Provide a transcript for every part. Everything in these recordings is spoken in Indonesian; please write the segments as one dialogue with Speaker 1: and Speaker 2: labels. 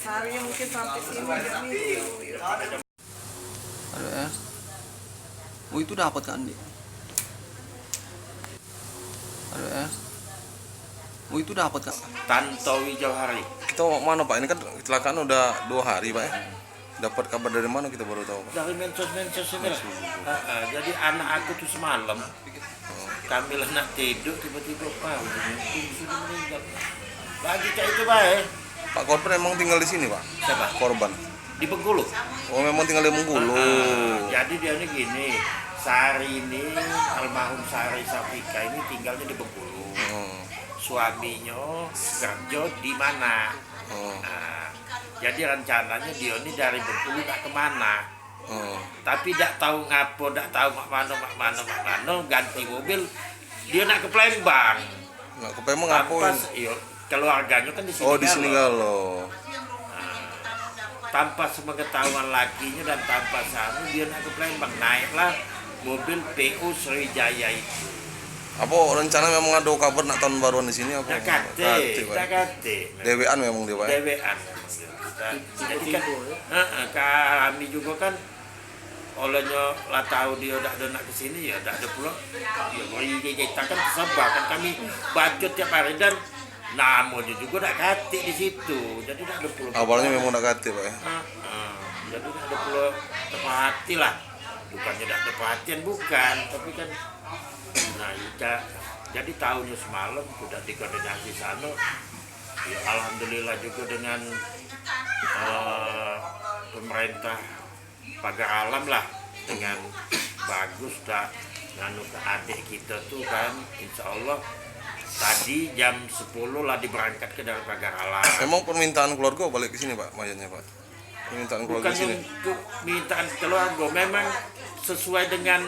Speaker 1: Sehari mungkin sampai sini jam itu.
Speaker 2: Aduh ya. Oh itu dapat kan dia. Aduh ya. Oh itu dapat kan.
Speaker 3: Tantowi Jauhari.
Speaker 2: Kita mau mana Pak? Ini kan kecelakaan udah 2 hari Pak ya. Dapat kabar dari mana kita baru tahu Pak?
Speaker 3: Dari mensos ini. Jadi anak aku tuh semalam kami nak tidur tiba-tiba Pak sudah meninggal. Lagi kayak itu Pak ya.
Speaker 2: Pak korban emang tinggal di sini Pak?
Speaker 3: Siapa?
Speaker 2: Korban.
Speaker 3: Di Bengkulu.
Speaker 2: Oh memang tinggal di Bengkulu.
Speaker 3: Jadi dia ini gini, Sari ini almarhum Sari Safika ini tinggalnya di Bengkulu. Suaminya kerja di mana? Nah, jadi rencananya dia ini dari Bengkulu nggak kemana. Tapi tidak tahu ngapo, tidak tahu mak mana, ganti mobil, dia nak ke Palembang.
Speaker 2: Nah, ke Palembang ngapain?
Speaker 3: Iya, keluarganya kan di sini.
Speaker 2: Oh di sini kalau.
Speaker 3: Tanpa sepengetahuan lakinya dan tanpa sanu dia nak ke Palembang, naiklah mobil PU Sriwijaya itu.
Speaker 2: Apa rencana memang ada kabar nak tahun baruan di sini apa?
Speaker 3: Kate.
Speaker 2: Dewean memang dia Pak.
Speaker 3: Dewean. Jadi kan kami juga kan olehnya lah tahu dia dak ada nak ke sini ya dak ada pula. Ya mari kita kan tersebar kan kami bacot tiap hari dan namanya juga dak kate di situ. Jadi dak ada pula.
Speaker 2: Awalnya memang dak kate Pak ya.
Speaker 3: Jadi dak ada pula terhati lah. Bukannya dak ada perhatian bukan, tapi kan nah jadi tahunnya semalam sudah dikoordinasi sana. Ya, alhamdulillah juga dengan pemerintah pagar alam lah dengan bagus dah nganu ke adik kita tuh kan insya Allah tadi jam 10 lah diberangkat ke dari pagar alam.
Speaker 2: Memang permintaan keluarga balik ke sini Pak mayatnya Pak. Permintaan keluarga
Speaker 3: Bukan
Speaker 2: sini.
Speaker 3: untuk permintaan keluarga, memang sesuai dengan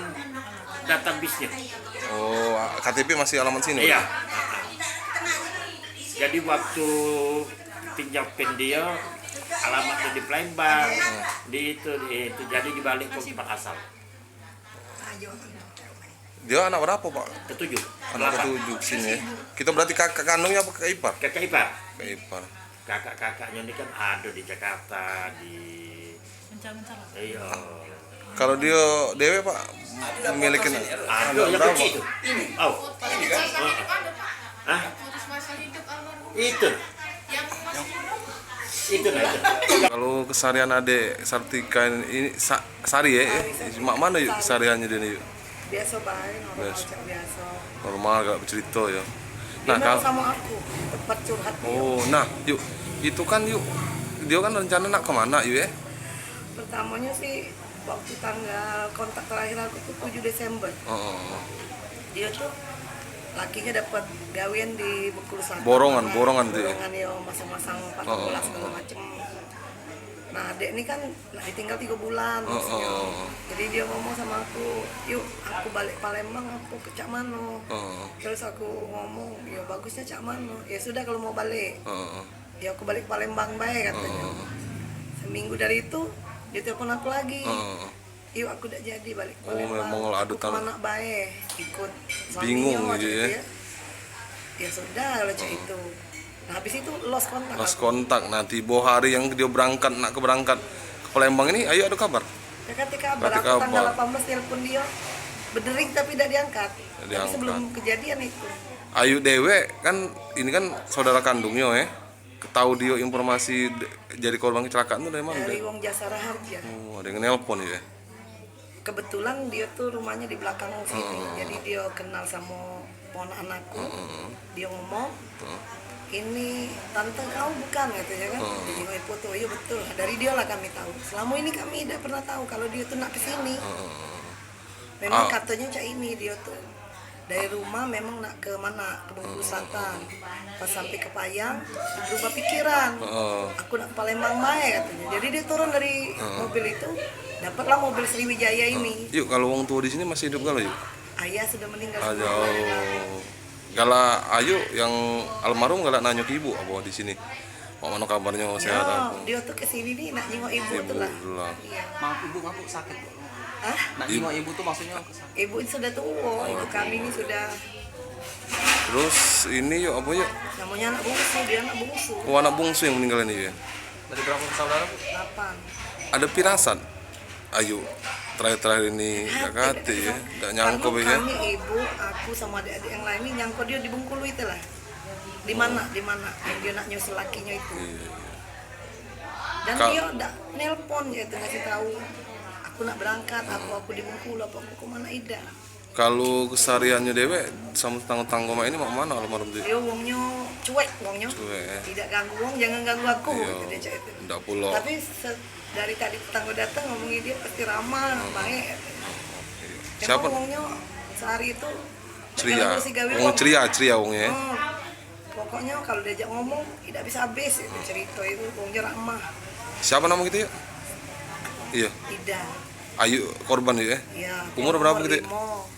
Speaker 3: database-nya.
Speaker 2: Oh, KTP masih alamat sini
Speaker 3: Iya.
Speaker 2: Pak?
Speaker 3: Jadi waktu pinjapin dia alamatnya di Palembang, di itu jadi dibalik ke tempat asal.
Speaker 2: Dia anak berapa Pak?
Speaker 3: Ketujuh.
Speaker 2: Anak ketujuh sini ya. Kita berarti kakak kandungnya apa kakak ipar?
Speaker 3: Kakak ipar.
Speaker 2: Kakak ipar.
Speaker 3: Kakak-kakaknya ini kan ada di Jakarta di. Iya.
Speaker 2: Kalau dia dewe Pak memiliki
Speaker 3: Ada yang kecil itu. Oh. Hah? Itu. Itu nah itu.
Speaker 2: Kalau keseharian adek Sartika ini Sari ya, mak mana yuk kesehariannya dia nih yuk?
Speaker 1: Biasa baik, normal biasa.
Speaker 2: Normal gak bercerita ya.
Speaker 1: Nah,
Speaker 2: Nah kalau
Speaker 1: sama aku tempat curhat dia.
Speaker 2: oh nah yuk itu kan yuk dia kan rencana nak kemana yuk ya?
Speaker 1: Pertamanya sih waktu tanggal kontak terakhir aku tuh 7 Desember. Dia tuh lakinya dapat gawean di Bengkulu Selatan.
Speaker 2: Borongan
Speaker 1: Borongan
Speaker 2: tuh ya.
Speaker 1: ya masang-masang 14 segala macem. Nah, adek ini kan ditinggal 3 bulan maksudnya. Jadi dia ngomong sama aku, yuk aku balik Palembang, aku ke Cak Mano. Terus aku ngomong, ya bagusnya Cak Mano. Ya sudah kalau mau balik. Ya aku balik Palembang baik katanya. Seminggu dari itu dia telepon aku lagi. Yuk aku udah jadi balik Palembang.
Speaker 2: Memang ada
Speaker 1: kemana baik ikut suaminya.
Speaker 2: Bingung gitu ya.
Speaker 1: Ya sudah kalau cak itu. Nah habis itu lost kontak.
Speaker 2: Lost kontak. Nanti boh hari yang dia berangkat nak berangkat ke Palembang ini, ayo ada kabar.
Speaker 1: Ya kan kabar. Aku tanggal 18 telepon dia berdering tapi tidak diangkat. Tapi sebelum kejadian itu.
Speaker 2: Ayu Dewe kan ini kan saudara kandungnya ya. Tahu dia informasi jadi korban kecelakaan itu dari mana?
Speaker 1: Dari Wong Jasara Harja.
Speaker 2: Oh, ada yang nelpon ya.
Speaker 1: Kebetulan dia tuh rumahnya di belakang sini. Jadi dia kenal sama ponakan anakku. Dia ngomong, ini tante kau bukan katanya kan? Jadi gue foto, iya betul. Dari dia lah kami tahu. Selama ini kami tidak pernah tahu kalau dia tuh nak kesini. Memang katanya cak ini dia tuh dari rumah memang nak ke mana, ke Bengkulu Selatan. Pas sampai ke Payang berubah pikiran, aku nak ke Palembang baik katanya. Jadi dia turun dari mobil itu, dapatlah mobil Sriwijaya ini.
Speaker 2: Yuk kalau wong tua di sini masih hidup galau yuk?
Speaker 1: Ayah sudah meninggal.
Speaker 2: Gala Ayu yang almarhum gala nanya ke ibu apa di sini. Mau mana kabarnya sehat apa?
Speaker 1: Dia tuh kesini nih nak nyengok ibu tuh lah. Iya.
Speaker 4: Maaf ibu ngaku sakit kok.
Speaker 1: Hah?
Speaker 4: Nak nyengok ibu tuh maksudnya
Speaker 1: Ibu sudah tua, ibu kami ini sudah.
Speaker 2: Terus ini yuk apa yuk?
Speaker 1: Namanya anak bungsu, dia anak bungsu.
Speaker 2: Oh anak bungsu yang meninggal ini ya?
Speaker 4: Dari berapa saudara Bu?
Speaker 1: 8.
Speaker 2: Ada pirasan Ayu terakhir-terakhir ini gak kate ya, gak nyangkut ya.
Speaker 1: Kami ibu, aku sama adik-adik yang lain ini nyangkut dia di Bengkulu itu lah. Di mana yang dia nak nyusul lakinya itu.
Speaker 2: Iya.
Speaker 1: Dan
Speaker 2: Kal-
Speaker 1: dia udah nelpon ya itu ngasih tahu aku nak berangkat, aku di Bengkulu, aku kemana Ida.
Speaker 2: Kalau kesariannya dewek sama tanggung ini mau kemana almarhum dia?
Speaker 1: Dia wongnya cuek wongnya.
Speaker 2: Cuek, ya.
Speaker 1: Tidak ganggu wong, jangan ganggu aku.
Speaker 2: Iya.
Speaker 1: Dia cakap itu.
Speaker 2: Ndak pulau.
Speaker 1: Tapi dari tadi tetangga datang ngomongin dia pasti ramah, baik.
Speaker 2: Siapa?
Speaker 1: Emang wongnya sehari itu
Speaker 2: Ceria.
Speaker 1: dalam bersih gawe
Speaker 2: Wong ceria wongnya. Ya.
Speaker 1: Pokoknya kalau diajak ngomong tidak bisa habis itu cerita itu wongnya ramah.
Speaker 2: Siapa nama gitu ya? Iya.
Speaker 1: Tidak.
Speaker 2: Ayu korban ya.
Speaker 1: Ya.
Speaker 2: Umur berapa gitu?
Speaker 1: 5.